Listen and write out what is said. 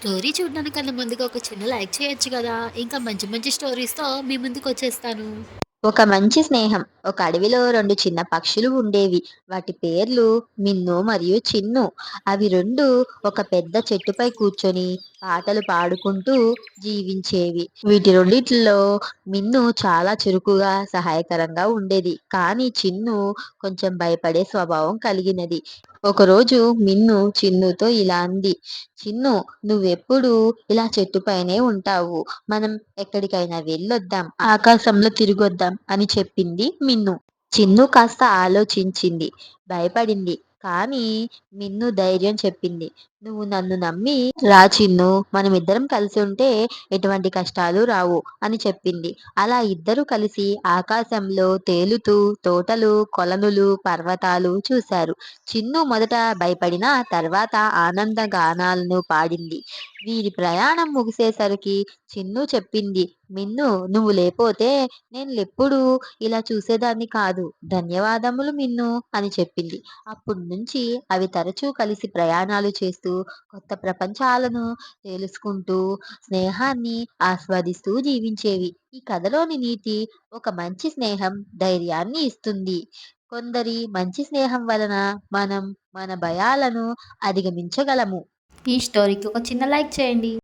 Story చూడడానికన్నా ముందుగా ఒక చిన్న లైక్ చేయొచ్చు గదా! ఇంకా మంచి మంచి స్టోరీస్‌తో మీ ముందుకొచ్చేస్తాను. ఒక మంచి స్నేహం. ఒక అడవిలో 2 చిన్న పక్షులు ఉండేవి. వాటి పేర్లు మిన్ను మరియు చిన్ను. అవి 2 ఒక పెద్ద చెట్టుపై కూర్చొని పాటలు పాడుకుంటూ జీవించేవి. వీటి రెండిట్లో మిన్ను చాలా చురుకుగా, సహాయకరంగా ఉండేది. కానీ చిన్ను కొంచెం భయపడే స్వభావం కలిగినది. ఒకరోజు మిన్ను చిన్నుతో ఇలా అంది. చిన్ను, నువ్వెప్పుడూ ఇలా చెట్టుపైనే ఉంటావు. మనం ఎక్కడికైనా వెళ్ళొద్దాం. ఆకాశంలో తిరిగొద్దాం అని చెప్పింది మిన్ను. చిన్ను కాస్త ఆలోచించింది. భయపడింది. కానీ మిన్ను ధైర్యం చెప్పింది. నువ్వు నన్ను నమ్మి రా చిన్ను. మనమిద్దరం కలిసి ఉంటే ఎటువంటి కష్టాలు రావు అని చెప్పింది. అలా ఇద్దరూ కలిసి ఆకాశంలో తేలుతూ తోటలు, కొలనులు, పర్వతాలు చూశారు. చిన్ను మొదట భయపడినా తర్వాత ఆనంద గానాలను పాడింది. వీరి ప్రయాణం ముగిసేసరికి చిన్ను చెప్పింది. మిన్ను, నువ్వు లేపోతే నేనెప్పుడూ ఇలా చూసేదాన్ని కాదు. ధన్యవాదములు మిన్ను అని చెప్పింది. అప్పుడ్నుంచి అవి తరచూ కలిసి ప్రయాణాలు చేస్తూ, కొత్త ప్రపంచాలను తెలుసుకుంటూ, స్నేహాన్ని ఆస్వాదిస్తూ జీవించేవి. ఈ కథలోని నీతి, ఒక మంచి స్నేహం ధైర్యాన్ని ఇస్తుంది. కొందరి మంచి స్నేహం వలన మనం మన భయాలను అధిగమించగలము. ఈ స్టోరీకి ఒక చిన్న లైక్ చేయండి.